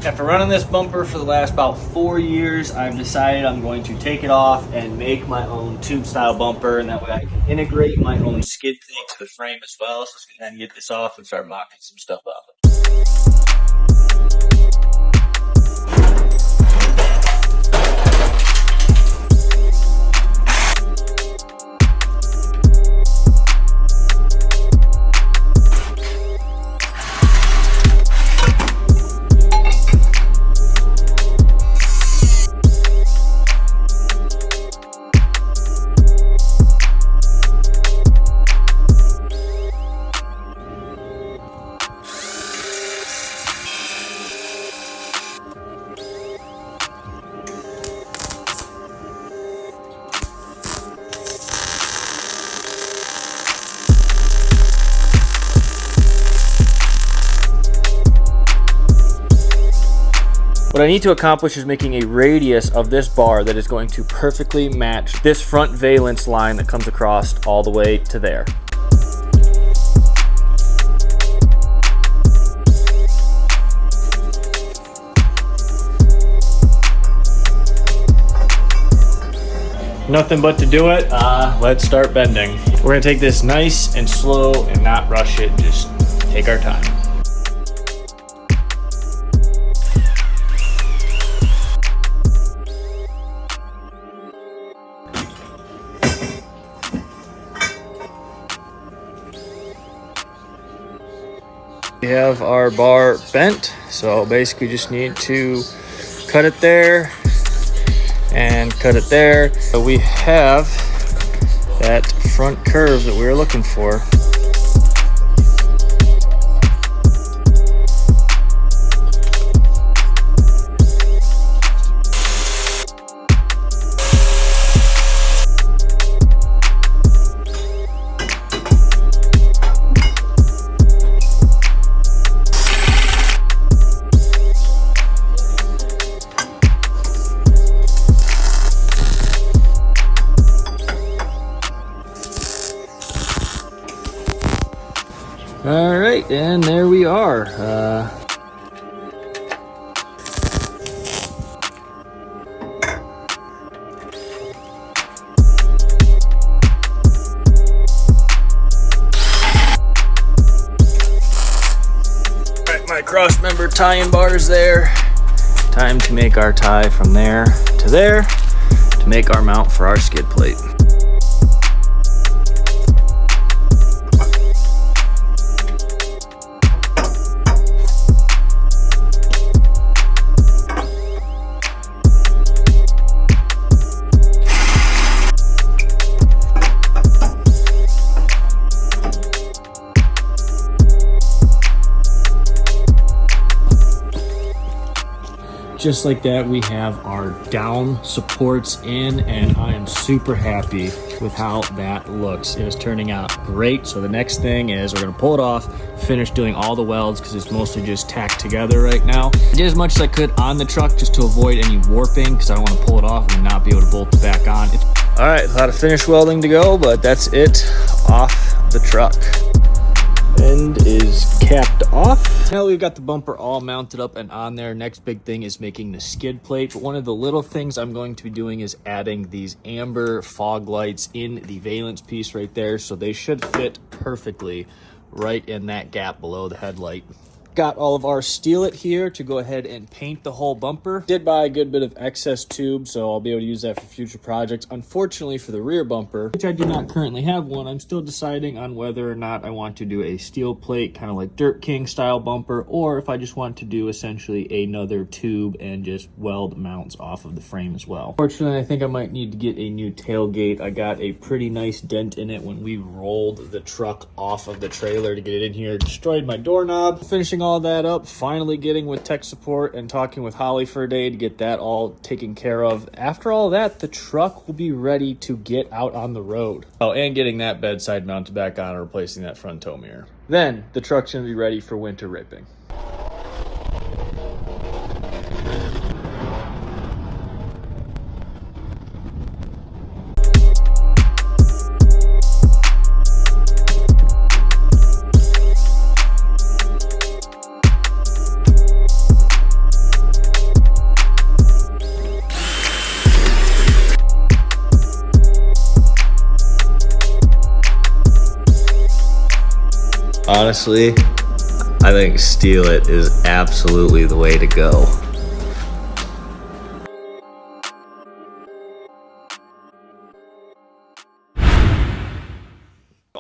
After running this bumper for the last about 4 years, I've decided I'm going to take it off and make my own tube style bumper, and that way I can integrate my own skid plate to the frame as well. So let's go ahead and get this off and start mocking some stuff up. What I need to accomplish is making a radius of this bar that is going to perfectly match this front valence line that comes across all the way to there. Nothing but to do it. Let's start bending. We're gonna take this nice and slow and not rush it, just take our time. We have our bar bent, so basically just need to cut it there and cut it there. So we have that front curve that we were looking for. All right, and there we are. Right, my cross member tie-in bars there. Time to make our tie from there to there to make our mount for our skid plate. Just like that, we have our down supports in, and I am super happy with how that looks. It is turning out great. So the next thing is we're gonna pull it off, finish doing all the welds because it's mostly just tacked together right now. I did as much as I could on the truck just to avoid any warping because I don't want to pull it off and not be able to bolt it back on. All right, a lot of finish welding to go, but that's it off the truck. End is capped off. Now we've got the bumper all mounted up and on there. Next big thing is making the skid plate. But one of the little things I'm going to be doing is adding these amber fog lights in the valence piece right there. So they should fit perfectly right in that gap below the headlight. Got all of our steelite here to go ahead and paint the whole bumper. Did buy a good bit of excess tube, so I'll be able to use that for future projects. Unfortunately for the rear bumper, which I do not currently have one, I'm still deciding on whether or not I want to do a steel plate, kind of like Dirt King style bumper, or if I just want to do essentially another tube and just weld mounts off of the frame as well. Fortunately, I think I might need to get a new tailgate. I got a pretty nice dent in it when we rolled the truck off of the trailer to get it in here. Destroyed my doorknob. Finishing all that up, finally getting with tech support and talking with Holly for a day to get that all taken care of. After all that, the truck will be ready to get out on the road. Oh, and getting that bedside mounted back on and replacing that front tow mirror. Then the truck's gonna be ready for winter ripping. honestly, I think Steal It is absolutely the way to go.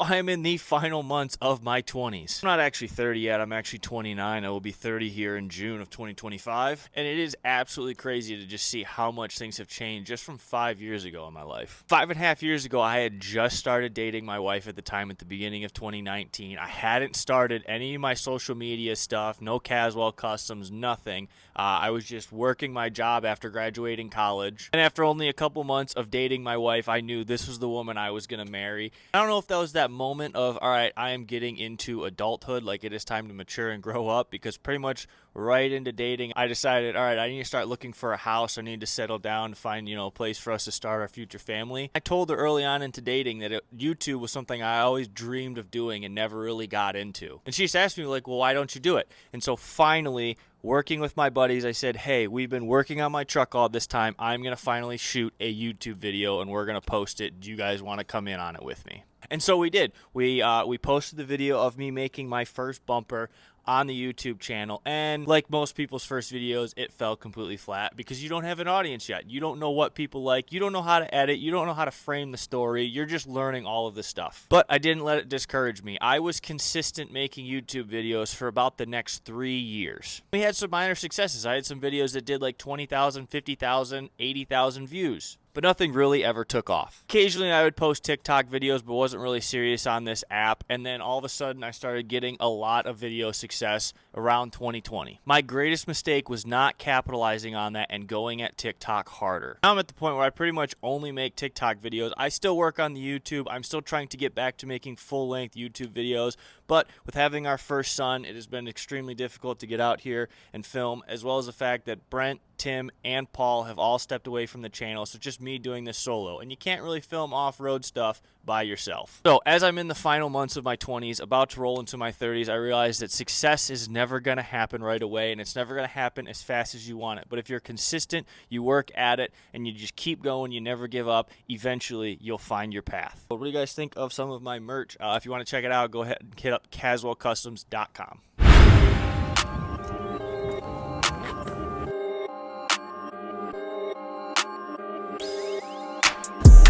I'm in the final months of my 20s. I'm not actually 30 yet. I'm actually 29. I will be 30 here in June of 2025. And it is absolutely crazy to just see how much things have changed just from 5 years ago in my life. 5.5 years ago, I had just started dating my wife at the time at the beginning of 2019. I hadn't started any of my social media stuff, no Caswell Customs, nothing. I was just working my job after graduating college. And after only a couple months of dating my wife, I knew this was the woman I was going to marry. I don't know if that was that moment of, all right, I am getting into adulthood, like it is time to mature and grow up, because pretty much right into dating, I decided, all right, I need to start looking for a house. I need to settle down, find, a place for us to start our future family. I told her early on into dating that YouTube was something I always dreamed of doing and never really got into. And she just asked me, like, well, why don't you do it? And so finally, working with my buddies, I said, hey, we've been working on my truck all this time. I'm going to finally shoot a YouTube video and we're going to post it. Do you guys want to come in on it with me? And so we did. We posted the video of me making my first bumper on the YouTube channel, and like most people's first videos, it fell completely flat because you don't have an audience yet. You don't know what people like. You don't know how to edit. You don't know how to frame the story. You're just learning all of this stuff. But I didn't let it discourage me. I was consistent making YouTube videos for about the next 3 years. We had some minor successes. I had some videos that did like 20,000, 50,000, 80,000 views. But nothing really ever took off. Occasionally I would post TikTok videos, but wasn't really serious on this app. And then all of a sudden I started getting a lot of video success around 2020. My greatest mistake was not capitalizing on that and going at TikTok harder. Now I'm at the point where I pretty much only make TikTok videos. I still work on the YouTube. I'm still trying to get back to making full-length YouTube videos. But with having our first son, it has been extremely difficult to get out here and film, as well as the fact that Brent, Tim, and Paul have all stepped away from the channel, so it's just me doing this solo. And you can't really film off-road stuff by yourself. So as I'm in the final months of my 20s, about to roll into my 30s, I realized that success is never going to happen right away, and it's never going to happen as fast as you want it. But if you're consistent, you work at it, and you just keep going, you never give up, eventually you'll find your path. What do you guys think of some of my merch? If you want to check it out, go ahead and hit up CaswellCustoms.com.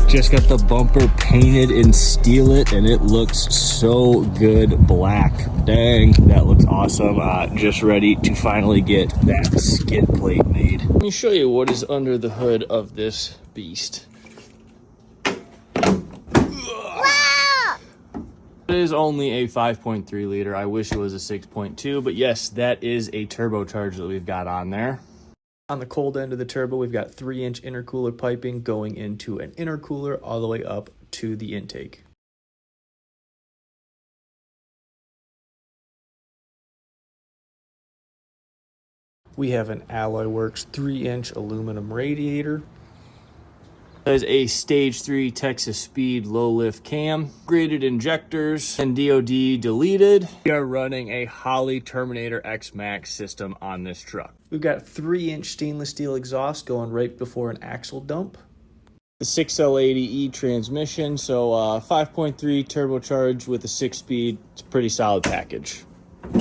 Just got the bumper painted in Steal It, and it looks so good black. Dang, that looks awesome. Just ready to finally get that skid plate made. Let me show you what is under the hood of this beast. Wow! It is only a 5.3 liter. I wish it was a 6.2, but yes, that is a turbocharger that we've got on there. On the cold end of the turbo, we've got 3-inch intercooler piping going into an intercooler all the way up to the intake. We have an Alloy Works 3-inch aluminum radiator. There's a Stage 3 Texas Speed low lift cam, graded injectors, and DOD deleted. We are running a Holley Terminator X Max system on this truck. We've got 3-inch stainless steel exhaust going right before an axle dump. The 6L80E transmission, so 5.3 turbocharged with a 6-speed. It's a pretty solid package.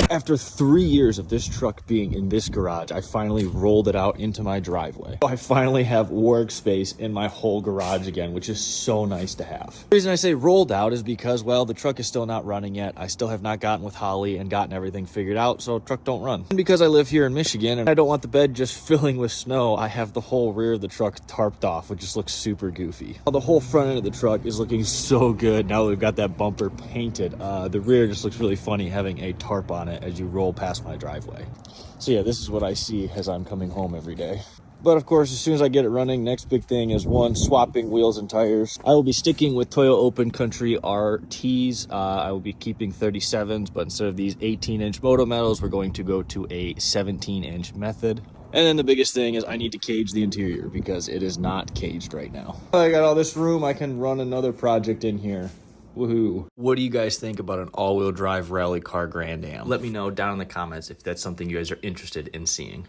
After 3 years of this truck being in this garage, I finally rolled it out into my driveway. I finally have workspace in my whole garage again, which is so nice to have. The reason I say rolled out is because, well, the truck is still not running yet. I still have not gotten with Holley and gotten everything figured out, so truck don't run. And because I live here in Michigan and I don't want the bed just filling with snow, I have the whole rear of the truck tarped off, which just looks super goofy. The whole front end of the truck is looking so good now that we've got that bumper painted. The rear just looks really funny having a tarp on it as you roll past my driveway. So yeah, this is what I see as I'm coming home every day. But of course, as soon as I get it running, next big thing is one, swapping wheels and tires. I will be sticking with Toyo Open Country RTs. I will be keeping 37s, but instead of these 18-inch Moto Metals, we're going to go to a 17-inch method. And then the biggest thing is I need to cage the interior because it is not caged right now. I got all this room, I can run another project in here. Woohoo. What do you guys think about an all-wheel drive rally car Grand Am? Let me know down in the comments if that's something you guys are interested in seeing.